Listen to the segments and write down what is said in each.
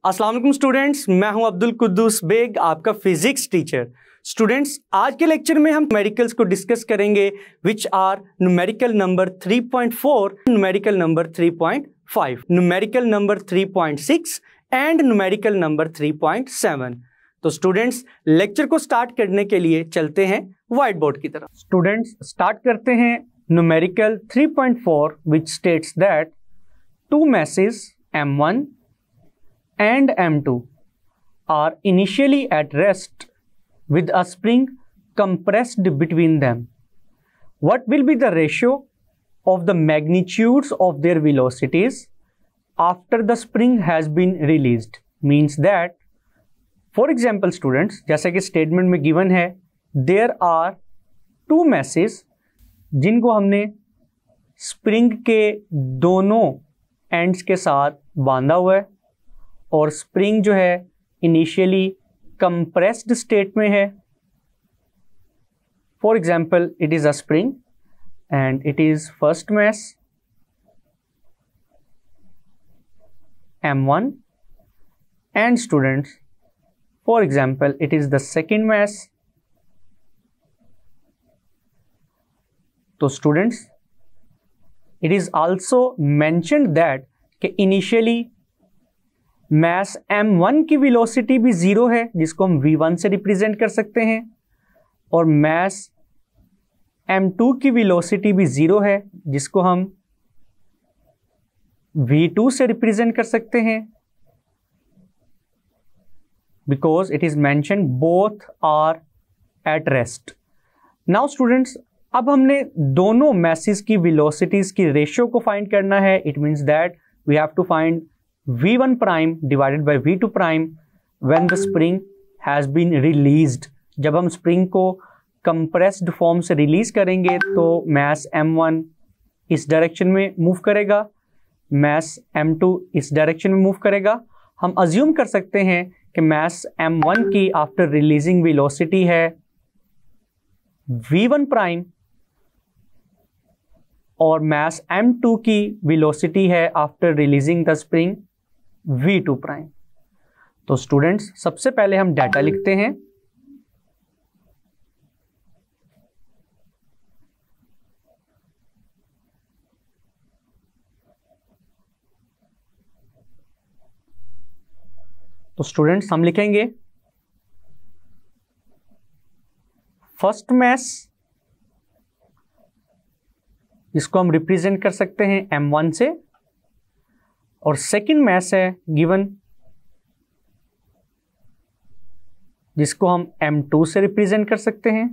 अस्सलाम वालेकुम स्टूडेंट्स, मैं हूं अब्दुल कुद्दूस बेग, आपका फिजिक्स टीचर। स्टूडेंट्स, आज के लेक्चर में हम न्यूमेरिकल्स को डिस्कस करेंगे which are numerical number 3.4, numerical number 3.5, numerical number 3.6 and numerical number 3.7। तो स्टूडेंट्स, लेक्चर को स्टार्ट करने के लिए चलते हैं व्हाइट बोर्ड की तरफ। स्टूडेंट्स, स्टार्ट करते हैं numerical 3.4 which states that two masses M1 and M2 are initially at rest with a spring compressed between them. What will be the ratio of the magnitudes of their velocities after the spring has been released? Means that, for example students, जैसा कि statement में given है, there are two masses जिनको हमने spring के दोनों ends के साथ बांधा हुआ है और स्प्रिंग जो है इनिशियली कंप्रेस्ड स्टेट में है। For example, it is a spring and it is first mass M1 and students, for example, it is the second mass। तो students, it is also mentioned that कि initially mass M1 की velocity भी zero है, जिसको हम V1 से represent कर सकते हैं, और mass M2 की velocity भी जीरो है, जिसको हम V2 से रिप्रेजेंट कर सकते हैं, because it is mentioned both are at rest। Now students, अब हमने दोनों मैसेज की वेलोसिटीज की रेशियो को फाइंड करना है। It means that we have to find v1 prime divided by v2 prime when the spring has been released. जब हम स्प्रिंग को कंप्रेस्ड फॉर्म से रिलीज करेंगे तो मैस m1 इस डायरेक्शन में मूव करेगा, मैस m2 इस डायरेक्शन में मूव करेगा। हम अज्यूम कर सकते हैं कि मैस m1 की आफ्टर रिलीजिंग वेलोसिटी है v1 प्राइम और मैस M2 की वेलोसिटी है after releasing the spring V2 prime. तो स्टूडेंट्स, सबसे पहले हम डाटा लिखते हैं। तो स्टूडेंट्स, हम लिखेंगे फर्स्ट मैस, जिसको हम रिप्रेजेंट कर सकते हैं M1 से, और सेकंड मैस है गिवन, जिसको हम M2 से रिप्रेजेंट कर सकते हैं।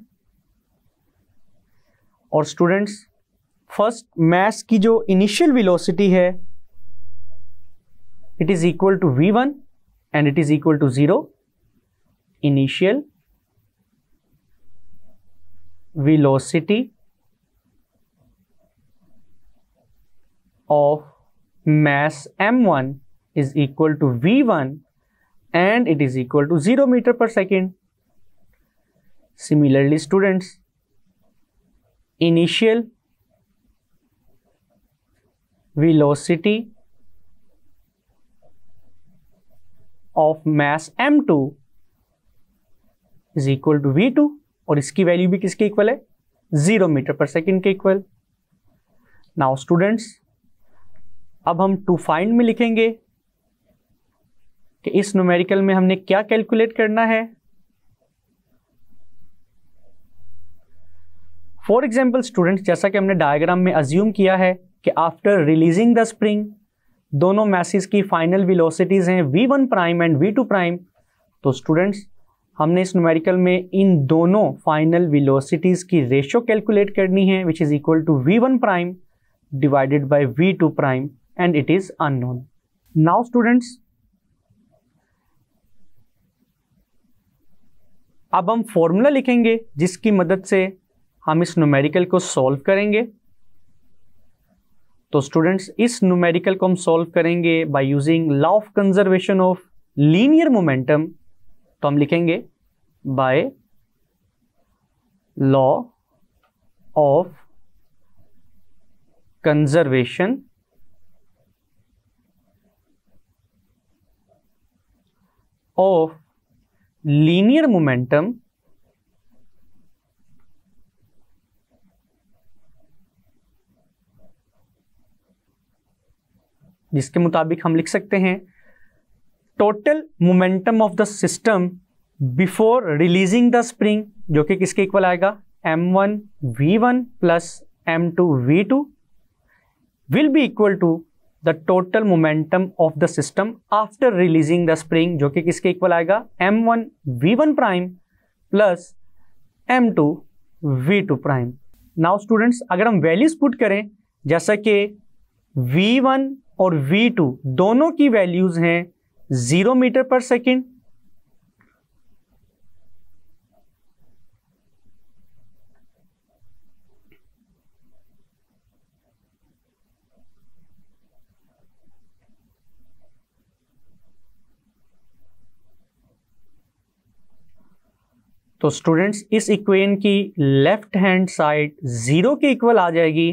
और स्टूडेंट्स, फर्स्ट मैस की जो इनिशियल वेलोसिटी है it is equal to V1 and it is equal to 0। Initial velocity of mass M1 is equal to V1 and it is equal to 0 meter per second. Similarly students, initial velocity of mass M2 is equal to V2 और इसकी value भी किसके equal है? 0 metre पर second के equal. Now students, अब हम to find में लिखेंगे कि इस न्यूमेरिकल में हमने क्या कैलकुलेट करना है। फॉर एग्जाम्पल स्टूडेंट्स, जैसा कि हमने डायग्राम में अज्यूम किया है कि आफ्टर रिलीजिंग द स्प्रिंग दोनों मैसेज की फाइनल वेलोसिटीज हैं V1 prime and V2 prime. तो स्टूडेंट्स, हमने इस न्यूमेरिकल में इन दोनों फाइनल वेलोसिटीज की रेशियो कैलकुलेट करनी है which is equal to V1 prime divided by V2 prime and it is unknown. Now students, अब हम फॉर्मूला लिखेंगे जिसकी मदद से हम इस न्यूमेरिकल को सॉल्व करेंगे। तो स्टूडेंट्स, इस न्यूमेरिकल को हम सॉल्व करेंगे by using law of conservation of linear momentum. तो हम लिखेंगे by law of conservation of linear momentum जिसके मुताबिक हम लिख सकते हैं total momentum of the system before releasing the spring, जो कि किसके इक्वल आएगा, m1 v1 plus m2 v2 will be equal to the total momentum of the system after releasing the spring, जो कि किसके इक्वल आएगा, m1 v1 prime plus m2 v2 prime. Now students, अगर हम वैल्यूज पुट करें, जैसा कि v1 और v2 दोनों की वैल्यूज हैं 0 मीटर पर सेकेंड, तो स्टूडेंट्स इस इक्वेशन की लेफ्ट हैंड साइड 0 के इक्वल आ जाएगी।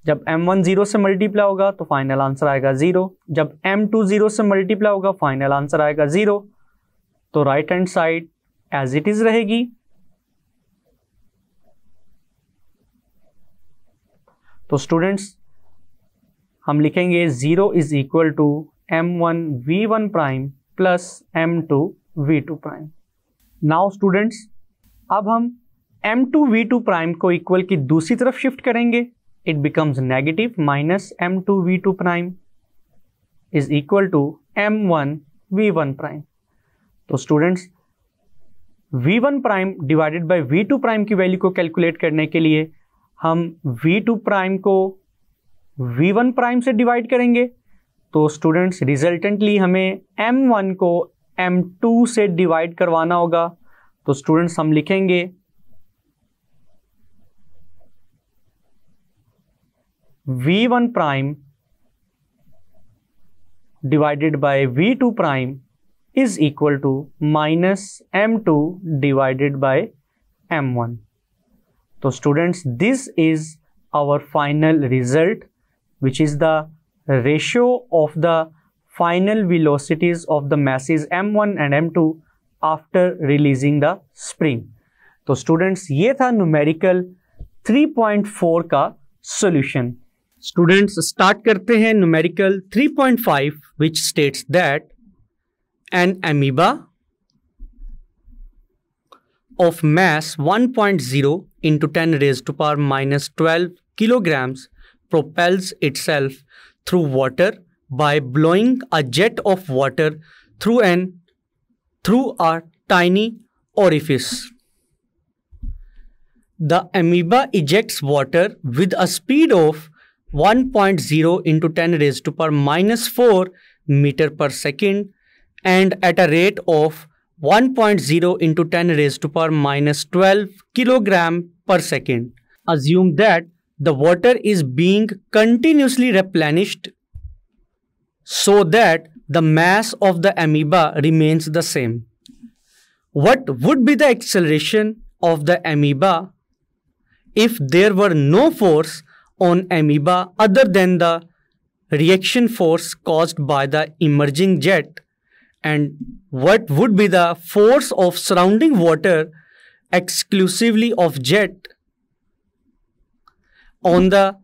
जब m1 0 से मल्टीप्लाई होगा तो फाइनल आंसर आएगा 0, जब m2 0 से मल्टीप्लाई होगा फाइनल आंसर आएगा 0, तो right hand side as it is रहेगी। तो स्टूडेंट्स हम लिखेंगे 0 is equal to m1 v1 prime plus m2 v2 prime. Now students, अब हम m2 v2 प्राइम को इक्वल की दूसरी तरफ शिफ्ट करेंगे, it becomes negative minus m2 v2 prime is equal to m1 v1 prime. तो students v1 prime divided by v2 prime की value को कैलकुलेट करने के लिए हम v2 प्राइम को v1 प्राइम से डिवाइड करेंगे, तो स्टूडेंट्स रिजल्टेंटली हमें m1 को m2 से डिवाइड करवाना होगा। तो स्टूडेंट्स हम लिखेंगे v1 prime divided by v2 prime is equal to minus m2 divided by m1। तो students this is our final result which is the ratio of the final velocities of the masses m1 and m2 after releasing the spring। तो students ये था numerical 3.4 का solution. Students start करते हैं numerical 3.5 which states that an amoeba of mass 1.0 into 10 raised to power minus 12 kilograms propels itself through water by blowing a jet of water through a tiny orifice. The amoeba ejects water with a speed of 1.0 into 10 raised to power minus 4 meter per second and at a rate of 1.0 into 10 raised to power minus 12 kilogram per second. Assume that the water is being continuously replenished so that the mass of the amoeba remains the same. What would be the acceleration of the amoeba if there were no force on amoeba other than the reaction force caused by the emerging jet? And what would be the force of surrounding water exclusively of jet on the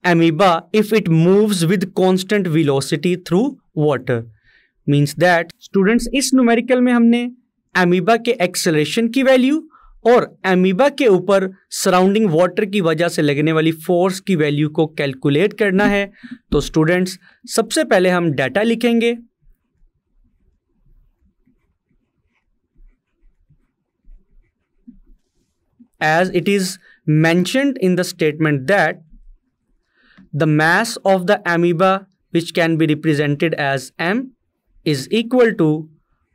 amoeba if it moves with constant velocity through water? Means that students इस numerical में हमने amoeba के acceleration की value और amoeba के ऊपर surrounding water की वजह से लगने वाली फोर्स की वैल्यू को कैलकुलेट करना है। तो स्टूडेंट्स सबसे पहले हम डाटा लिखेंगे। As it is mentioned in the statement that the mass of the amoeba, which can be represented as m, is equal to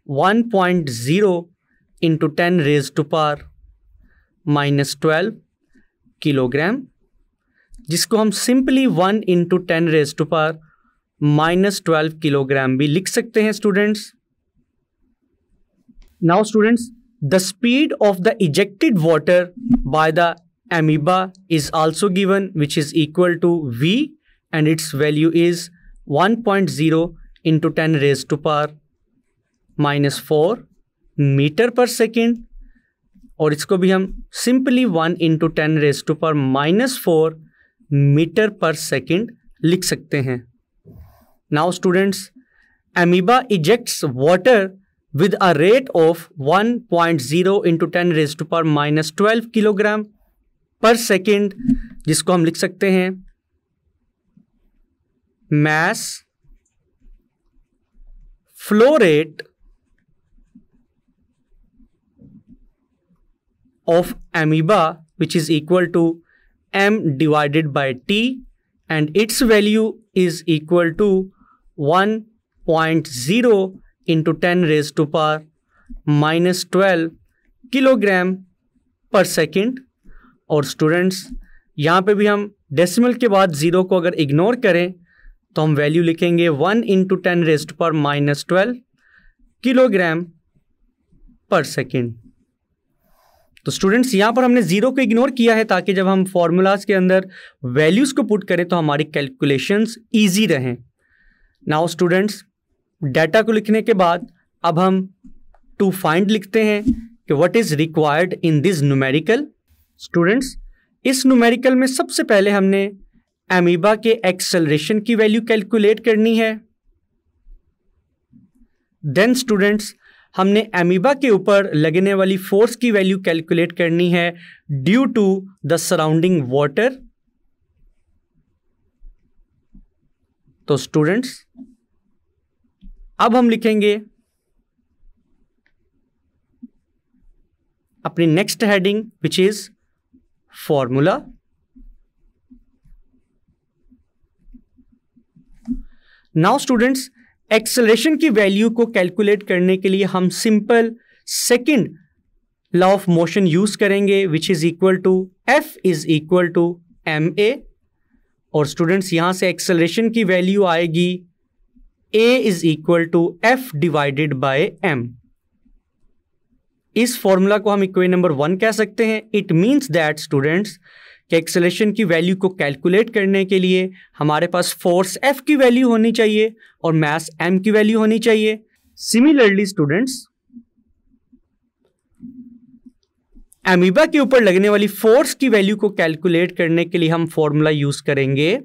1.0 into 10 raised to power minus 12 kilogram, जिसको हम simply 1 into 10 raised to power minus 12 kilogram भी लिख सकते हैं students. Now students, the speed of the ejected water by the amoeba is also given, which is equal to v and its value is 1.0 into 10 raise to power -4 metre पर second, और इसको भी हम simply 1 into 10 raise to power -4 metre पर second लिख सकते हैं। Now students, amoeba ejects water with a rate of 1.0 into 10 raised to power -12 kilogram per second, जिसको हम लिख सकते हैं mass flow rate of amoeba, which is equal to m divided by t, and its value is equal to 1.0 into 10 raised to power -12 kilogram per second. और students, यहाँ पे भी हम डेसिमल के बाद ज़ीरो को अगर इग्नोर करें तो हम वैल्यू लिखेंगे 1 into 10 raised to power -12 kilogram per second. तो स्टूडेंट्स, यहाँ पर हमने ज़ीरो को इग्नोर किया है ताकि जब हम फॉर्मूलाज के अंदर वैल्यूज़ को पुट करें तो हमारी कैलकुलेशंस ईजी रहें। नाउ स्टूडेंट्स, डाटा को लिखने के बाद अब हम टू फाइंड लिखते हैं कि what is required in this numerical. Students, इस न्यूमेरिकल में सबसे पहले हमने एमीबा के एक्सेलरेशन की वैल्यू कैलकुलेट करनी है। देन स्टूडेंट्स, हमने एमीबा के ऊपर लगने वाली फोर्स की वैल्यू कैलकुलेट करनी है due to the surrounding water. तो स्टूडेंट्स, अब हम लिखेंगे अपनी next heading which is formula. Now students, acceleration की वैल्यू को कैलकुलेट करने के लिए हम simple second law of motion use करेंगे which is equal to F is equal to ma। और स्टूडेंट्स, यहां से एक्सेलरेशन की वैल्यू आएगी A is equal to F divided by m। इस फॉर्मूला को हम इक्वेशन नंबर 1 कह सकते हैं। इट मीन्स दैट स्टूडेंट्स कि एक्सेलरेशन की वैल्यू को कैलकुलेट करने के लिए हमारे पास फोर्स F की वैल्यू होनी चाहिए और मास m की वैल्यू होनी चाहिए। सिमिलरली स्टूडेंट्स, एमीबा के ऊपर लगने वाली फोर्स की वैल्यू को कैलकुलेट करने के लिए हम फॉर्मूला यूज करेंगे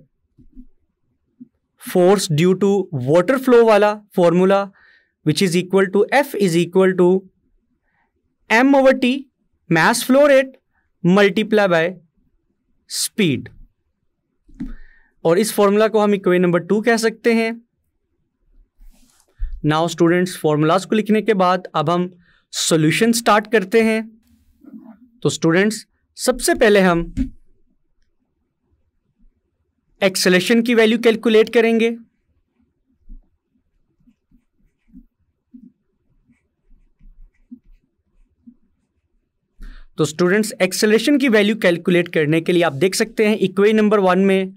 force due to water flow वाला formula which is equal to F is equal to m/t mass flow rate multiply by speed. और इस फॉर्मूला को हम इक्वेशन नंबर 2 कह सकते हैं। नाउ स्टूडेंट्स, फॉर्मूलाज को लिखने के बाद अब हम सॉल्यूशन स्टार्ट करते हैं। तो स्टूडेंट्स, सबसे पहले हम एक्सेलरेशन की वैल्यू कैलकुलेट करेंगे। तो स्टूडेंट्स, एक्सेलरेशन की वैल्यू कैलकुलेट करने के लिए आप देख सकते हैं इक्वेशन नंबर 1 में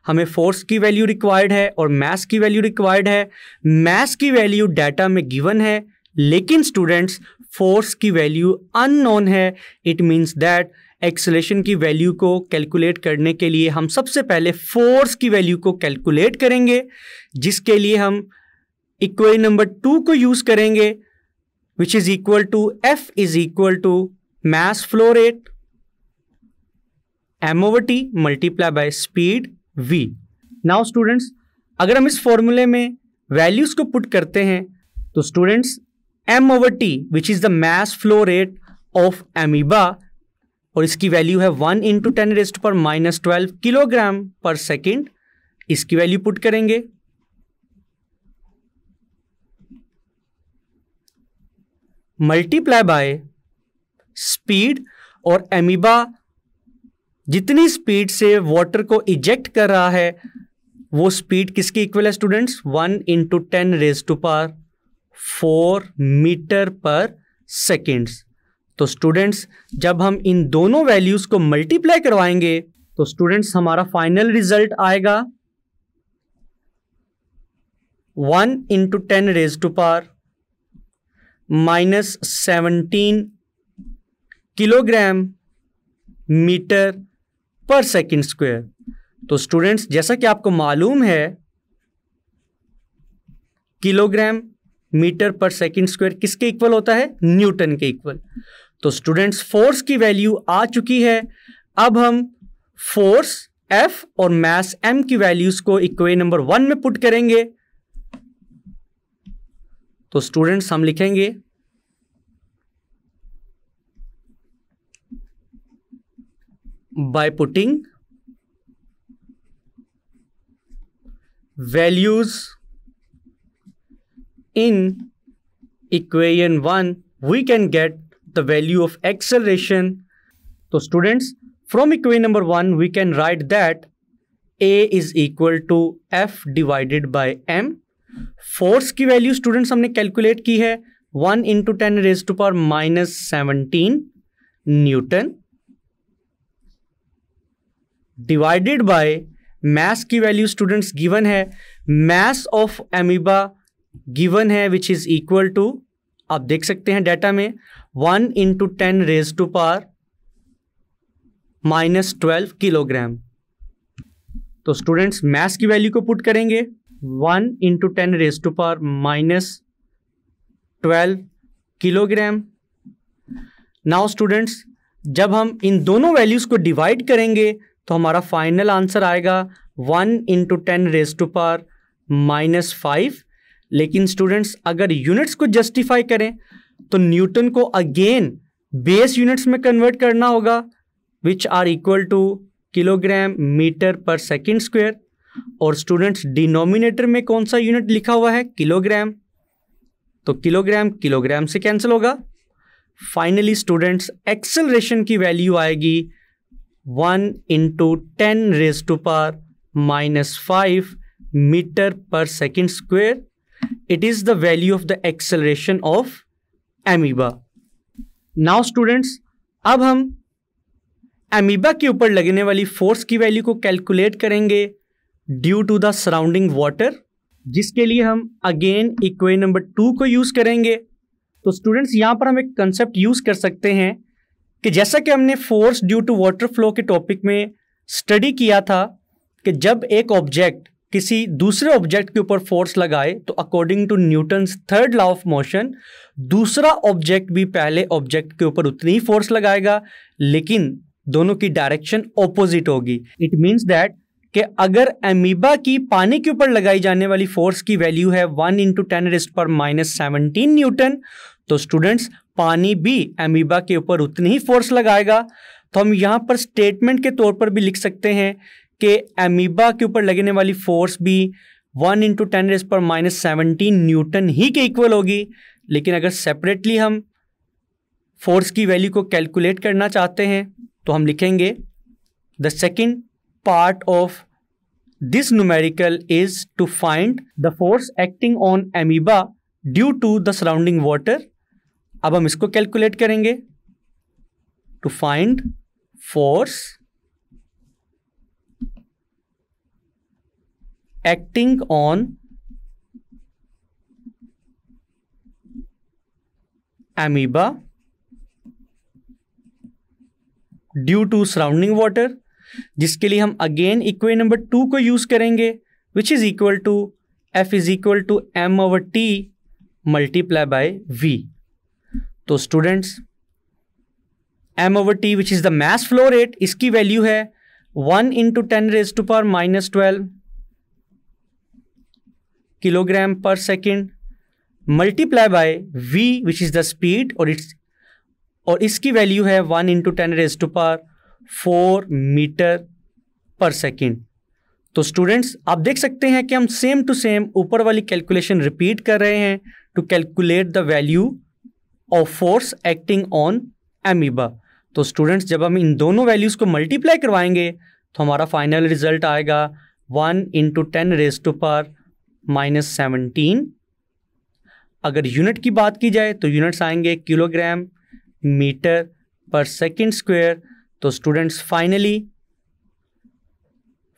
हमें फोर्स की वैल्यू रिक्वायर्ड है और मास की वैल्यू रिक्वायर्ड है। मास की वैल्यू डाटा में गिवन है, लेकिन स्टूडेंट्स फोर्स की वैल्यू अननोन है। इट मीन्स दैट एक्सेलरेशन की वैल्यू को कैलकुलेट करने के लिए हम सबसे पहले फोर्स की वैल्यू को कैलकुलेट करेंगे, जिसके लिए हम इक्वेशन नंबर 2 को यूज करेंगे which is equal to F is equal to mass flow rate m/t multiply by speed v। Now students, अगर हम इस फॉर्मूले में वैल्यूज को पुट करते हैं तो students m/t which is the mass flow rate of amoeba और इसकी वैल्यू है 1 into 10 raised to power -12 kilogram per second. इसकी वैल्यू पुट करेंगे मल्टीप्लाई बाय स्पीड, और एमीबा जितनी स्पीड से वाटर को इजेक्ट कर रहा है वो स्पीड किसकी इक्वल है students? 1 into 10 raised to power 4 metre per seconds. तो स्टूडेंट्स, जब हम इन दोनों वैल्यूज को मल्टीप्लाई करवाएंगे तो स्टूडेंट्स हमारा फाइनल रिजल्ट आएगा 1 into 10 raised to power -17 kilogram metre पर सेकेंड स्क्वायर। तो स्टूडेंट्स, जैसा कि आपको मालूम है किलोग्राम मीटर पर सेकंड स्क्वायर किसके इक्वल होता है? न्यूटन के इक्वल। तो स्टूडेंट्स फोर्स की वैल्यू आ चुकी है। अब हम फोर्स F और मास M की वैल्यूज को इक्वेशन नंबर 1 में पुट करेंगे। तो स्टूडेंट्स हम लिखेंगे by putting values in equation 1 we can get the value of acceleration. So students, from equation number 1 we can write that A is equal to F divided by M. Force की value students हमने calculate की है 1 × 10⁻⁻17 Newton divided by mass की value students given है, mass of amoeba given है which is equal to, आप देख सकते हैं डाटा में 1 × 10⁻⁻12 किलोग्राम। तो स्टूडेंट्स मास की वैल्यू को पुट करेंगे 1 × 10⁻12 किलोग्राम। नाउ स्टूडेंट्स जब हम इन दोनों वैल्यूज को डिवाइड करेंगे तो हमारा फाइनल आंसर आएगा 1 × 10⁻⁵। लेकिन स्टूडेंट्स अगर यूनिट्स को जस्टिफाई करें तो न्यूटन को अगेन बेस यूनिट्स में कन्वर्ट करना होगा which are equal to kilogram metre पर सेकंड स्क्वायर। और स्टूडेंट्स डिनोमिनेटर में कौन सा यूनिट लिखा हुआ है? किलोग्राम। तो किलोग्राम किलोग्राम से कैंसिल होगा। फाइनली स्टूडेंट्स एक्सेलरेशन की वैल्यू आएगी 1 × 10⁻⁵ मीटर पर second square. It is the value of the acceleration of amoeba. Now students अब हम एमीबा के ऊपर लगने वाली फोर्स की वैल्यू को कैलकुलेट करेंगे due to the surrounding water, जिसके लिए हम अगेन इक्वेशन नंबर 2 को यूज करेंगे। तो स्टूडेंट्स यहां पर हम एक कंसेप्ट यूज कर सकते हैं कि जैसा कि हमने force due to water flow के टॉपिक में स्टडी किया था कि जब एक ऑब्जेक्ट किसी दूसरे ऑब्जेक्ट के ऊपर फोर्स लगाए तो according to Newton's third law of motion दूसरा ऑब्जेक्ट भी पहले ऑब्जेक्ट के ऊपर उतनी ही फोर्स लगाएगा, लेकिन दोनों की डायरेक्शन ऑपोजिट होगी। इट मीन्स दैट कि अगर एमीबा की पानी के ऊपर लगाई जाने वाली फोर्स की वैल्यू है 1 × 10⁻⁻17 न्यूटन, तो स्टूडेंट्स पानी भी एमीबा के ऊपर उतनी ही फोर्स लगाएगा। तो हम यहाँ पर स्टेटमेंट के तौर पर भी लिख सकते हैं कि एमीबा के ऊपर लगने वाली फोर्स भी 1 × 10⁻17 न्यूटन ही के इक्वल होगी। लेकिन अगर सेपरेटली हम फोर्स की वैल्यू को कैलकुलेट करना चाहते हैं तो हम लिखेंगे the second part of this numerical is to find the force acting on amoeba due to the surrounding water. अब हम इसको कैलकुलेट करेंगे to find force acting on amoeba due to surrounding water, जिसके लिए हम अगेन इक्वेशन नंबर 2 को use करेंगे which is equal to F is equal to m/t multiply by v। तो students m/t which is the mass flow rate, इसकी value है 1 × 10⁻⁻12 kilogram per second multiply by v which is the speed, और इसकी value है 1 × 10⁻⁴ metre पर second. तो students आप देख सकते हैं कि हम सेम टू सेम ऊपर वाली कैलकुलेशन रिपीट कर रहे हैं to calculate the value of force acting on amoeba. तो स्टूडेंट्स जब हम इन दोनों वैल्यूज को मल्टीप्लाई करवाएंगे तो हमारा फाइनल रिजल्ट आएगा 1 × 10⁻⁻17। अगर यूनिट की बात की जाए तो यूनिट्स आएंगे किलोग्राम मीटर पर सेकेंड स्क्वायर। तो स्टूडेंट्स फाइनली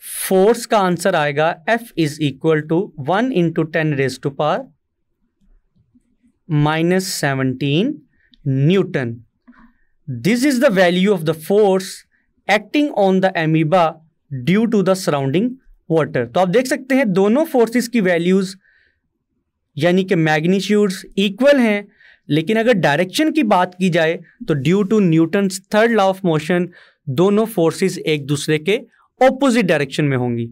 फोर्स का आंसर आएगा F is equal to 1 × 10⁻⁻17 Newton. This is the value of the force acting on the amoeba due to the surrounding water. तो आप देख सकते हैं दोनों फोर्सेस की वैल्यूज यानी कि मैग्नीट्यूड्स इक्वल हैं, लेकिन अगर डायरेक्शन की बात की जाए तो due to Newton's third law of motion दोनों फोर्सेस एक दूसरे के ऑपोजिट डायरेक्शन में होंगी।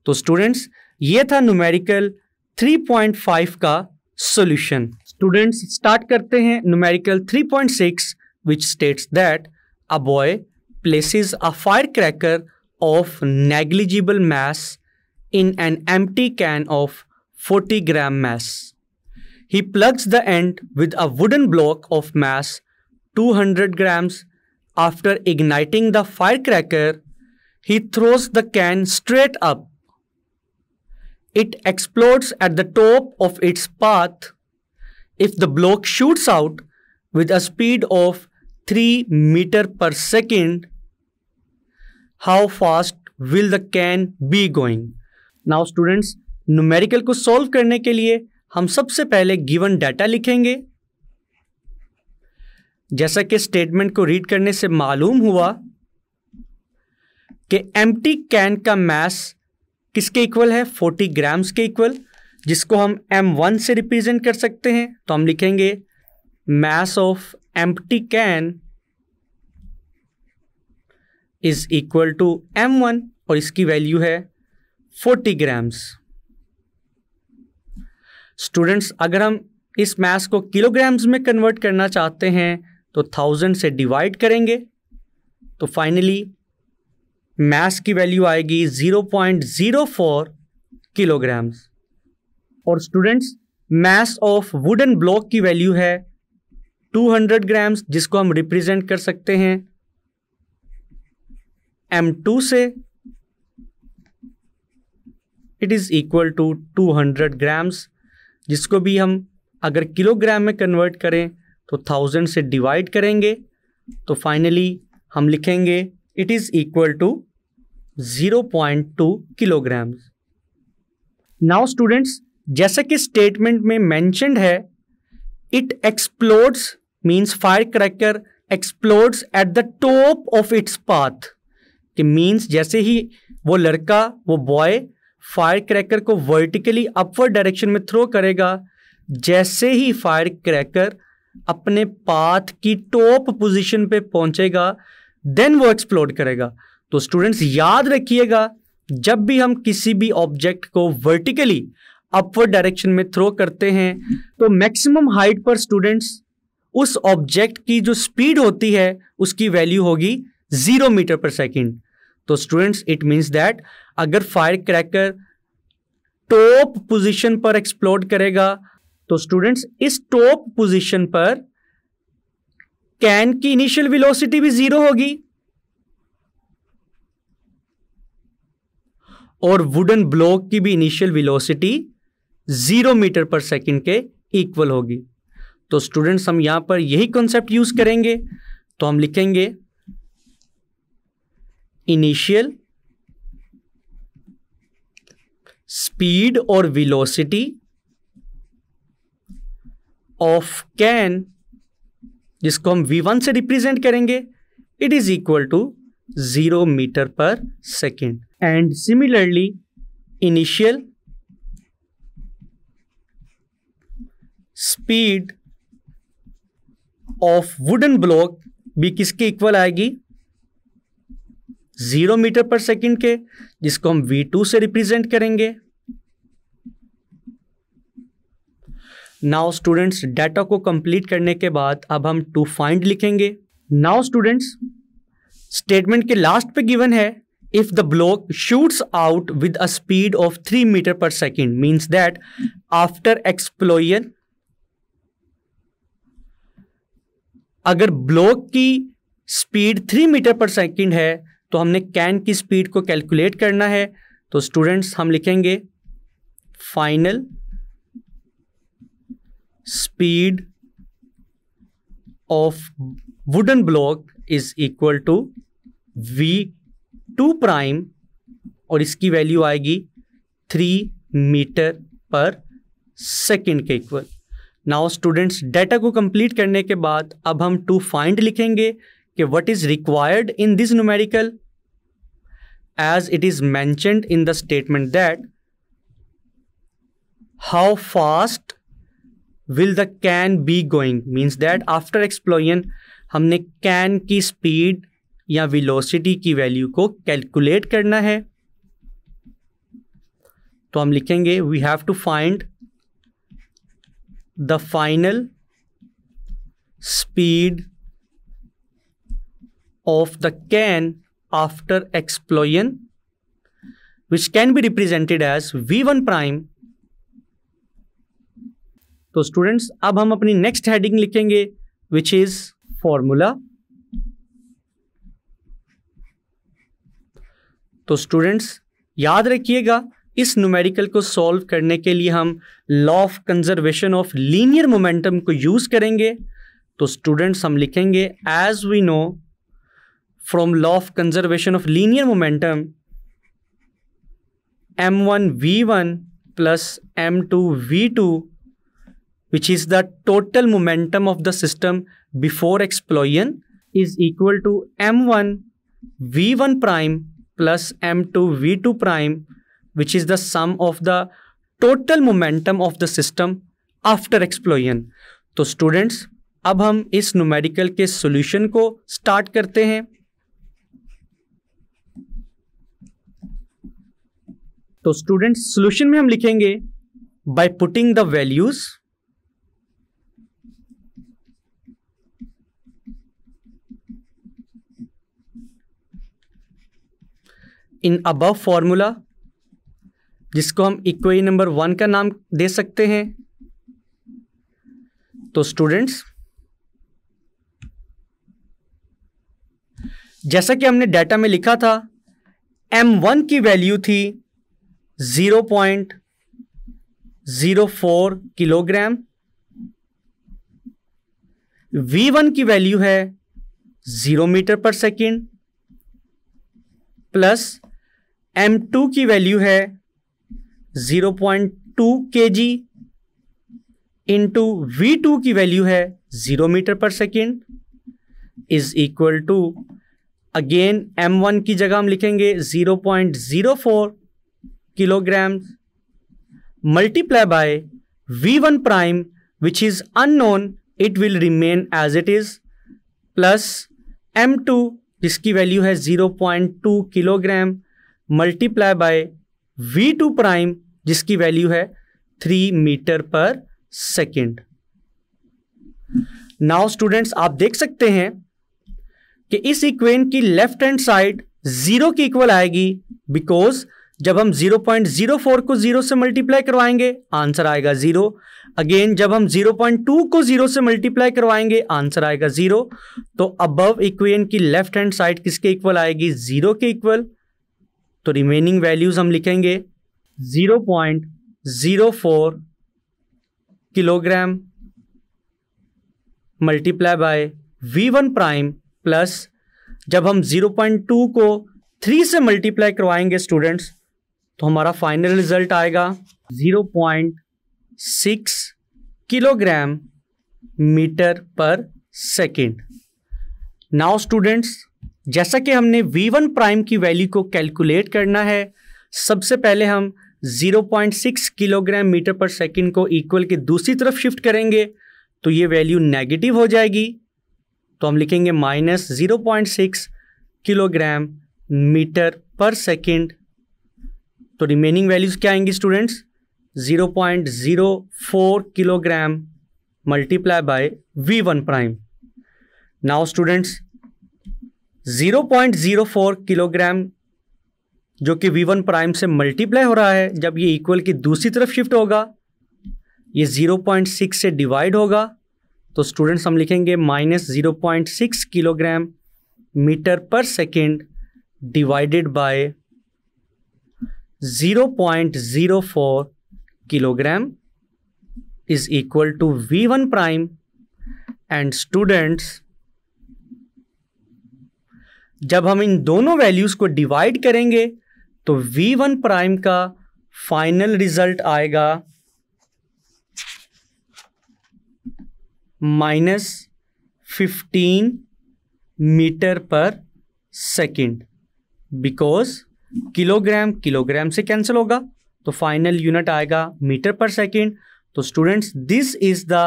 तो स्टूडेंट्स, ये था न्यूमेरिकल 3.5 का सॉल्यूशन। स्टूडेंट्स, स्टार्ट करते हैं numerical 3.6 which states that a boy places a firecracker of negligible mass in an empty can of 40 gram mass. He plugs the end with a wooden block of mass 200 grams. After igniting the firecracker, he throws the can straight up. It explodes at the top of its path. If the block shoots out with a speed of 3 meter per second, how fast will the can be going? Now students, numerical को solve करने के लिए हम सबसे पहले given data लिखेंगे। जैसा कि स्टेटमेंट को रीड करने से मालूम हुआ कि एम्प्टी कैन का मास किसके इक्वल है, 40 ग्राम्स के इक्वल, जिसको हम m1 से रिप्रेजेंट कर सकते हैं। तो हम लिखेंगे mass of empty can is equal to m1 और इसकी वैल्यू है 40 ग्राम्स। स्टूडेंट्स, अगर हम इस मास को किलोग्राम्स में कन्वर्ट करना चाहते हैं तो 1000 से डिवाइड करेंगे, तो फाइनली मास की वैल्यू आएगी 0.04 किलोग्राम्स। और students, mass of wooden block की वैल्यू है 200 ग्राम्स, जिसको हम रिप्रेजेंट कर सकते हैं m2 से। It is equal to 200 grams, जिसको भी हम अगर किलोग्राम में कन्वर्ट करें तो 1000 से डिवाइड करेंगे, तो फाइनली हम लिखेंगे it is equal to 0.2 kilograms. Now students, जैसा कि स्टेटमेंट में मेंशन्ड है, it explodes means fire cracker explodes at the top of its path. कि मीन्स जैसे ही वो लड़का, वो बॉय फायर क्रैकर को वर्टिकली अपवर्ड डायरेक्शन में थ्रो करेगा, जैसे ही फायर क्रैकर अपने पाथ की टॉप पोजीशन पे पहुंचेगा देन वो एक्सप्लोड करेगा। तो स्टूडेंट्स याद रखिएगा, जब भी हम किसी भी ऑब्जेक्ट को वर्टिकली अपवर्ड डायरेक्शन में थ्रो करते हैं तो मैक्सिमम हाइट पर स्टूडेंट्स उस ऑब्जेक्ट की जो स्पीड होती है उसकी वैल्यू होगी 0 मीटर पर सेकेंड। तो स्टूडेंट्स, इट मीन्स दैट अगर फायर क्रैकर टॉप पोजीशन पर एक्सप्लोड करेगा तो स्टूडेंट्स इस टॉप पोजीशन पर कैन की इनिशियल वेलोसिटी भी 0 होगी और वुडन ब्लॉक की भी इनिशियल वेलोसिटी 0 मीटर पर सेकेंड के इक्वल होगी। तो स्टूडेंट्स, हम यहां पर यही कॉन्सेप्ट यूज करेंगे। तो हम लिखेंगे इनिशियल स्पीड और वेलोसिटी ऑफ कैन, जिसको हम v1 से रिप्रेजेंट करेंगे, it is equal to 0 metre पर second. And similarly initial speed of wooden block भी किसके इक्वल आएगी, 0 मीटर पर सेकेंड के, जिसको हम v2 से रिप्रेजेंट करेंगे। नाउ स्टूडेंट्स, डाटा को कंप्लीट करने के बाद अब हम टू फाइंड लिखेंगे। नाउ स्टूडेंट्स, स्टेटमेंट के लास्ट पे गिवन है if the block shoots out with a speed of 3 meter per second, means that after explosion, अगर ब्लॉक की स्पीड 3 मीटर पर सेकेंड है तो हमने कैन की स्पीड को कैलकुलेट करना है। तो स्टूडेंट्स, हम लिखेंगे final speed of wooden block is equal to v2 prime और इसकी वैल्यू आएगी 3 मीटर पर सेकेंड के इक्वल। नाउ स्टूडेंट्स, डाटा को कंप्लीट करने के बाद अब हम टू फाइंड लिखेंगे कि what is required in this numerical, as it is mentioned in the statement that how fast will the can be going, means that after explosion हमने can की स्पीड या वेलोसिटी की वैल्यू को calculate करना है। तो हम लिखेंगे we have to find the final speed of the can after explosion, which can be represented as v1 prime। तो स्टूडेंट्स अब हम अपनी नेक्स्ट हेडिंग लिखेंगे which is formula। तो स्टूडेंट्स याद रखिएगा इस न्यूमेरिकल को सॉल्व करने के लिए हम law of conservation of linear momentum को यूज करेंगे। तो स्टूडेंट्स हम लिखेंगे as we know from law of conservation of linear momentum, m1 v1 plus m2 v2, which is the total momentum of the system before explosion, is equal to m1 v1 prime plus m2 v2 prime, which is the sum of the total momentum of the system after explosion। तो students अब हम इस numerical के solution को start करते हैं। तो students solution में हम लिखेंगे by putting the values in above formula, जिसको हम इक्वेशन नंबर 1 का नाम दे सकते हैं। तो स्टूडेंट्स जैसा कि हमने डाटा में लिखा था m1 की वैल्यू थी 0.04 किलोग्राम, v1 की वैल्यू है 0 मीटर पर सेकेंड, प्लस m2 की वैल्यू है 0.2 kg इंटू v2 की वैल्यू है 0 मीटर पर second is equal to, again m1 की जगह हम लिखेंगे 0.04 kilogram multiply by v1 prime which is unknown, it will remain as it is, plus m2 जिसकी वैल्यू है 0.2 kilogram multiply by v2 prime जिसकी वैल्यू है 3 मीटर पर सेकेंड। नाउ स्टूडेंट्स आप देख सकते हैं कि इस इक्वेशन की लेफ्ट हैंड साइड 0 के इक्वल आएगी, बिकॉज जब हम 0.04 को 0 से मल्टीप्लाई करवाएंगे आंसर आएगा 0। अगेन जब हम 0.2 को 0 से मल्टीप्लाई करवाएंगे आंसर आएगा 0। तो अबव इक्वेशन की लेफ्ट हैंड साइड किसके इक्वल आएगी? 0 के इक्वल। तो रिमेनिंग वैल्यूज हम लिखेंगे 0.04 kilogram multiply by v1 prime, plus जब हम 0.2 को 3 से मल्टीप्लाई करवाएंगे स्टूडेंट्स तो हमारा फाइनल रिजल्ट आएगा 0.6 किलोग्राम मीटर पर सेकेंड। नाउ स्टूडेंट्स जैसा कि हमने v1 प्राइम की वैल्यू को कैलकुलेट करना है, सबसे पहले हम 0.6 किलोग्राम मीटर पर सेकेंड को इक्वल के दूसरी तरफ शिफ्ट करेंगे तो ये वैल्यू नेगेटिव हो जाएगी। तो हम लिखेंगे -0.6 किलोग्राम मीटर पर सेकेंड। तो रिमेनिंग वैल्यूज क्या आएंगी students? 0.04 kilogram multiply by v1 prime. Now students 0.04 kilogram जो कि v1 प्राइम से मल्टीप्लाई हो रहा है, जब ये इक्वल की दूसरी तरफ शिफ्ट होगा ये 0.6 से डिवाइड होगा। तो स्टूडेंट्स हम लिखेंगे -0.6 किलोग्राम मीटर पर second divided bye 0.04 kilogram is equal to v1 prime। And students जब हम इन दोनों वैल्यूज को डिवाइड करेंगे तो v1 प्राइम का फाइनल रिजल्ट आएगा -15 मीटर पर सेकेंड, बिकॉज किलोग्राम किलोग्राम से कैंसिल होगा तो फाइनल यूनिट आएगा मीटर पर सेकेंड। तो students this is the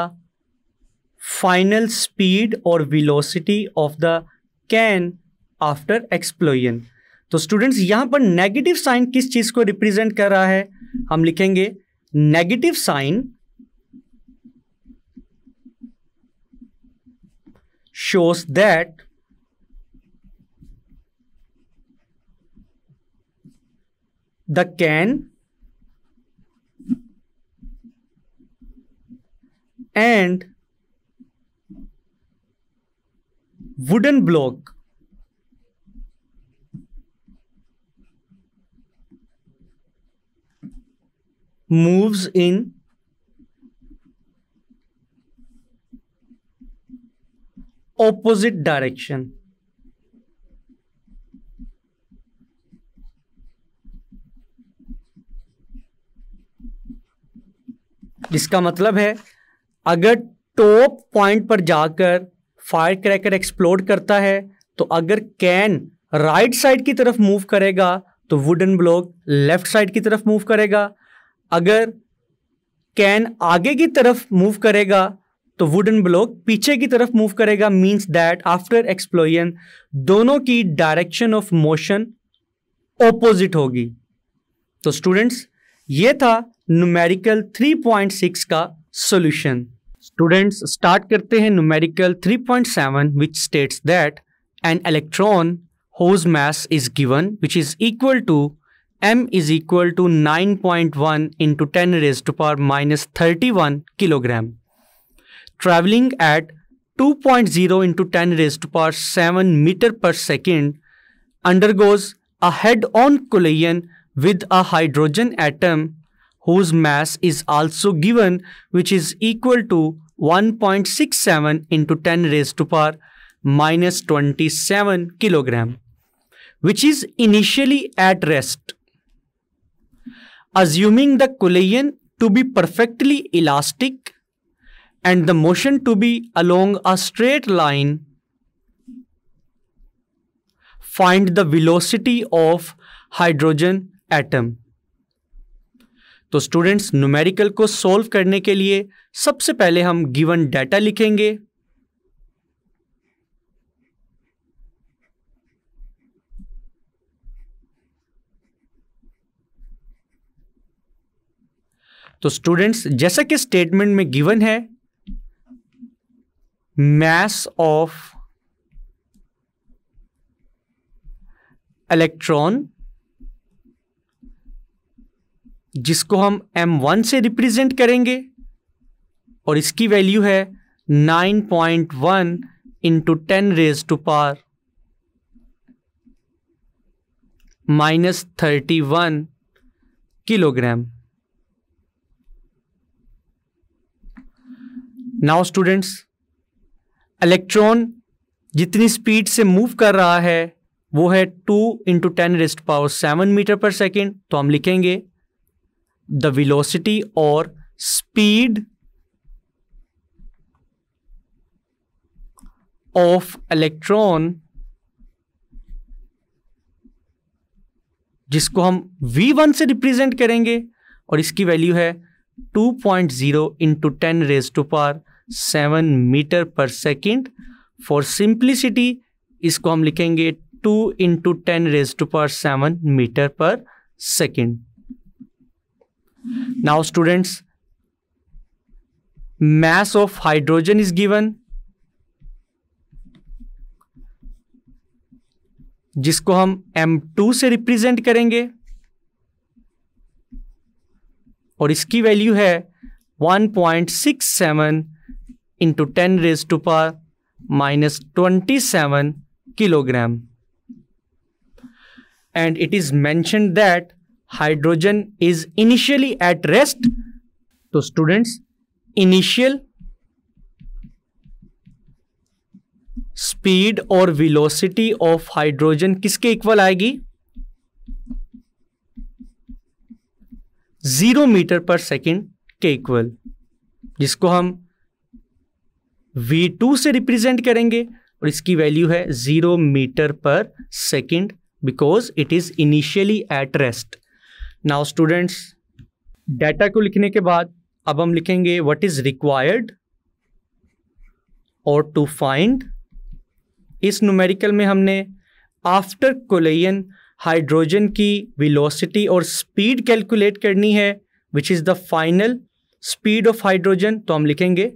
final speed और velocity of the can after explosion. तो स्टूडेंट्स यहां पर नेगेटिव साइन किस चीज को रिप्रेजेंट कर रहा है? हम लिखेंगे negative sign shows that the can and wooden block moves in opposite direction। इसका मतलब है अगर टॉप पॉइंट पर जाकर फायर क्रैकर एक्सप्लोड करता है तो अगर कैन राइट साइड की तरफ मूव करेगा तो वुडन ब्लॉक लेफ्ट साइड की तरफ मूव करेगा। अगर कैन आगे की तरफ मूव करेगा तो वुडन ब्लॉक पीछे की तरफ मूव करेगा। मींस दैट आफ्टर एक्सप्लोजन दोनों की डायरेक्शन ऑफ मोशन ऑपोजिट होगी। तो स्टूडेंट्स ये था न्यूमेरिकल 3.6 का सॉल्यूशन। स्टूडेंट्स स्टार्ट करते हैं numerical 3.7 which states that an electron whose mass is given which is equal to m is equal to 9.1 into 10 raised to power minus 31 kilogram traveling at 2.0 into 10 raised to power 7 meter per second undergoes a head-on collision with a hydrogen atom whose mass is also given which is equal to 1.67 into 10 raised to power minus 27 kilogram which is initially at rest. Assuming the collision to be perfectly elastic and the motion to be along a straight line, find the velocity of hydrogen atom. तो students numerical को solve करने के लिए सबसे पहले हम given data लिखेंगे। तो स्टूडेंट्स जैसा कि स्टेटमेंट में गिवन है mass of electron, जिसको हम m1 से रिप्रेजेंट करेंगे और इसकी वैल्यू है 9.1 into 10 raise to power -31 kilogram. Now students, electron जितनी स्पीड से मूव कर रहा है वो है 2 into 10 raised to power 7 metre पर सेकेंड। तो हम लिखेंगे द वेलोसिटी और स्पीड ऑफ इलेक्ट्रॉन, जिसको हम v1 से रिप्रेजेंट करेंगे और इसकी वैल्यू है 2.0 into 10 raised to power 7 metre पर सेकेंड। फॉर सिंप्लिसिटी इसको हम लिखेंगे 2 into 10 raised to power 7 metre पर second. Now students, mass of hydrogen is given, जिसको हम m2 से रिप्रेजेंट करेंगे और इसकी वैल्यू है 1.67 into 10 raised to power -27 kilogram. And it is mentioned that hydrogen is initially at rest. तो students, initial speed और वेलोसिटी ऑफ हाइड्रोजन किसके इक्वल आएगी? 0 मीटर पर सेकेंड के इक्वल, जिसको हम v2 से रिप्रेजेंट करेंगे और इसकी वैल्यू है 0 मीटर पर second because it is initially at rest. Now students, data को लिखने के बाद अब हम लिखेंगे व्हाट इज रिक्वायर्ड और टू फाइंड। इस न्यूमेरिकल में हमने आफ्टर कोलिजन हाइड्रोजन की वेलोसिटी और स्पीड कैलकुलेट करनी है, which is the final speed of hydrogen. तो हम लिखेंगे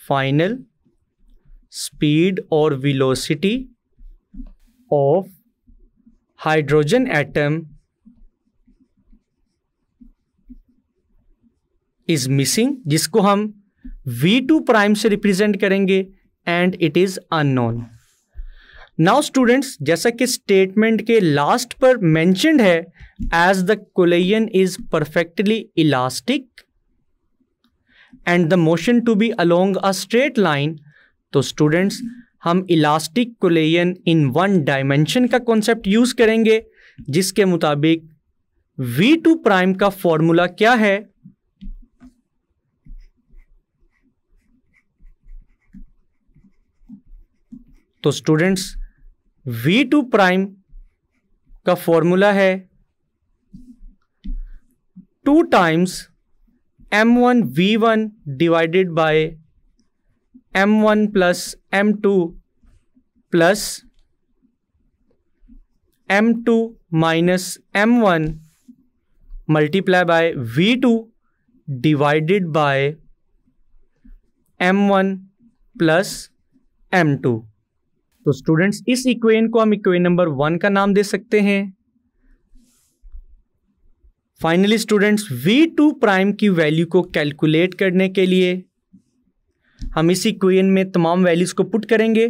फाइनल स्पीड और velocity of hydrogen atom is missing, जिसको हम V2 प्राइम से रिप्रेजेंट करेंगे and it is unknown. Now students, जैसा कि स्टेटमेंट के लास्ट पर मेंशन्ड है, as the collision is perfectly elastic and the motion to be along a straight line. तो स्टूडेंट्स, हम elastic collision in one dimension का concept use करेंगे, जिसके मुताबिक V2 प्राइम का फॉर्मूला क्या है? तो स्टूडेंट्स, V2 प्राइम का फॉर्मूला है 2 times m1 v1 divided by m1 plus m2 plus m2 minus m1 multiply by V2 divided by m1 plus m2। तो स्टूडेंट्स, इस इक्वेशन को हम इक्वेशन नंबर 1 का नाम दे सकते हैं। फाइनली स्टूडेंट्स, V2 प्राइम की वैल्यू को कैलकुलेट करने के लिए हम इस इक्वेशन में तमाम वैल्यूज को पुट करेंगे।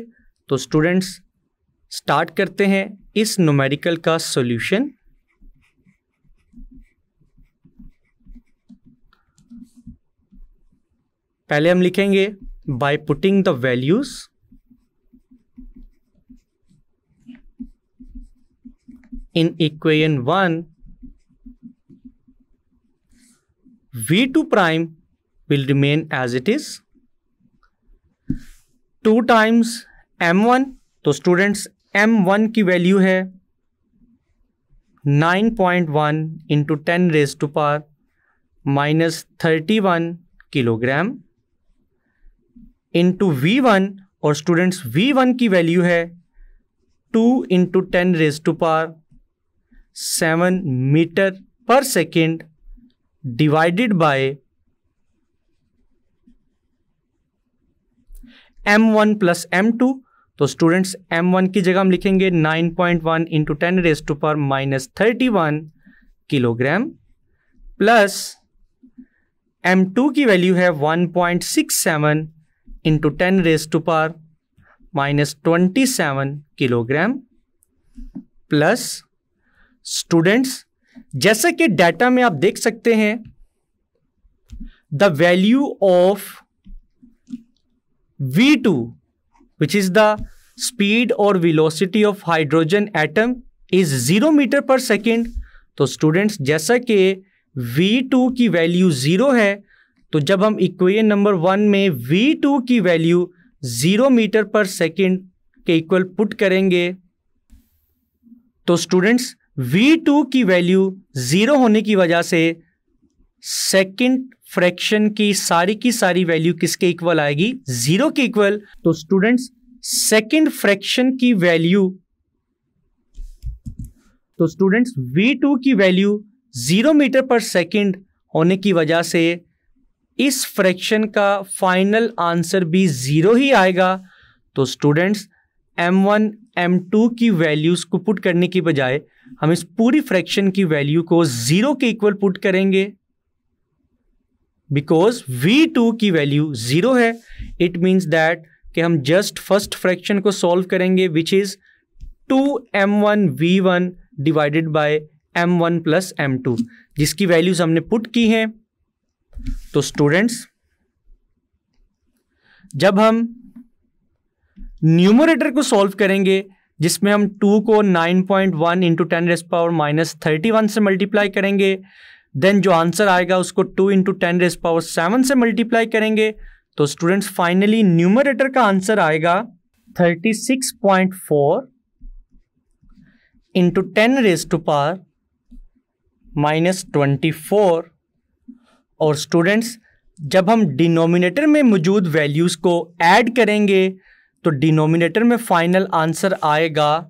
तो स्टूडेंट्स, स्टार्ट करते हैं इस न्यूमेरिकल का सॉल्यूशन। पहले हम लिखेंगे by putting the values in equation 1, V2 prime will remain as it is 2 times m1। तो स्टूडेंट्स, m1 की वैल्यू है 9.1 into 10 raise to power minus 31 kilogram into V1, और स्टूडेंट्स V1 की वैल्यू है 2 into 10 raise to power 7 metre पर second divided by m1 plus m2। तो students, m1 की जगह हम लिखेंगे 9.1 into 10 raise to power minus 31 kilogram plus m2 की वैल्यू है 1.67 into 10 raise to power minus 27 kilogram plus students, जैसा कि डाटा में आप देख सकते हैं, the value of V2 which is the speed और velocity of hydrogen atom is 0 metre पर सेकेंड। तो स्टूडेंट्स, जैसा कि V2 की वैल्यू 0 है, तो जब हम इक्वेशन नंबर 1 में V2 की वैल्यू 0 मीटर पर सेकेंड के इक्वल पुट करेंगे, तो स्टूडेंट्स V2 की वैल्यू 0 होने की वजह से सेकंड फ्रैक्शन की सारी वैल्यू किसके इक्वल आएगी? 0 के इक्वल। तो स्टूडेंट्स, सेकंड फ्रैक्शन की वैल्यू, तो स्टूडेंट्स V2 की वैल्यू 0 मीटर पर सेकंड होने की वजह से इस फ्रैक्शन का फाइनल आंसर भी 0 ही आएगा। तो स्टूडेंट्स, m1 m2 की वैल्यूज को पुट करने की बजाय हम इस पूरी फ्रैक्शन की वैल्यू को 0 के इक्वल पुट करेंगे, बिकॉज V2 की वैल्यू 0 है। इट मीन्स दैट कि हम जस्ट फर्स्ट फ्रैक्शन को सॉल्व करेंगे, which is 2m1 v1 divided by m1 plus m2, जिसकी वैल्यूज हमने पुट की हैं। तो स्टूडेंट्स, जब हम न्यूमरेटर को सॉल्व करेंगे, जिसमें हम 2 को 9.1 इंटू 10 रेज़ पावर माइनस 31 से मल्टीप्लाई करेंगे, देन जो आंसर आएगा उसको 2 इंटू 10 रेज़ पावर 7 से मल्टीप्लाई करेंगे। तो स्टूडेंट्स, फाइनली न्यूमरेटर का आंसर आएगा 36.4 into 10 raise to power minus 24 और स्टूडेंट्स जब हम डिनोमिनेटर में मौजूद वैल्यूज़ को ऐड करेंगे तो डिनोमिनेटर में फाइनल आंसर आएगा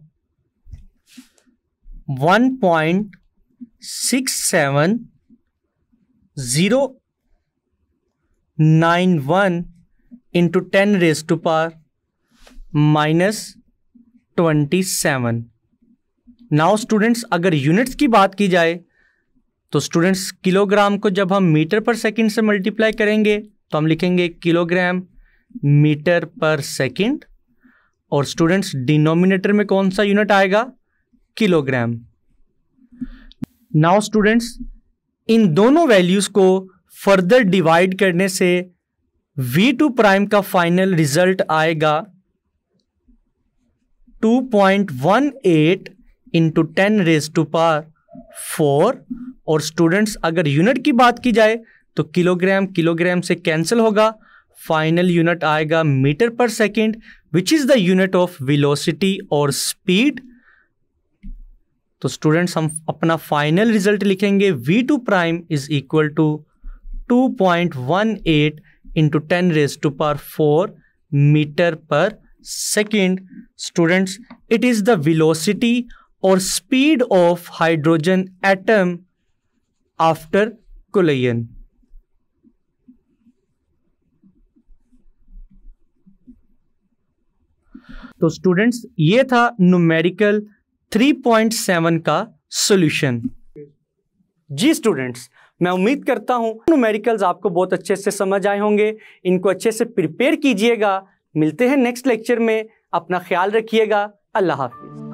1.67091 इंटू 10⁻⁻27। नाउ स्टूडेंट्स अगर यूनिट्स की बात की जाए तो स्टूडेंट्स किलोग्राम को जब हम मीटर पर सेकंड से मल्टीप्लाई करेंगे तो हम लिखेंगे किलोग्राम मीटर पर सेकंड, और स्टूडेंट्स डिनोमिनेटर में कौन सा यूनिट आएगा? किलोग्राम। नाउ स्टूडेंट्स इन दोनों वैल्यूज को फर्दर डिवाइड करने से V2 प्राइम का फाइनल रिजल्ट आएगा 2.18 इंटू 10⁻⁴। और स्टूडेंट्स अगर यूनिट की बात की जाए तो किलोग्राम किलोग्राम से कैंसिल होगा, फाइनल यूनिट आएगा मीटर पर second which is the unit of velocity और स्पीड। तो स्टूडेंट्स हम अपना फाइनल रिजल्ट लिखेंगे V2 prime is equal to 2.18 into 10⁻⁴ metre पर second. Students it is the velocity और speed of hydrogen atom after collision. तो students ये था न्यूमेरिकल 3.7 का सॉल्यूशन। जी स्टूडेंट्स, मैं उम्मीद करता हूं न्यूमेरिकल्स आपको बहुत अच्छे से समझ आए होंगे। इनको अच्छे से प्रिपेयर कीजिएगा। मिलते हैं नेक्स्ट लेक्चर में। अपना ख्याल रखिएगा। अल्लाह हाफिज।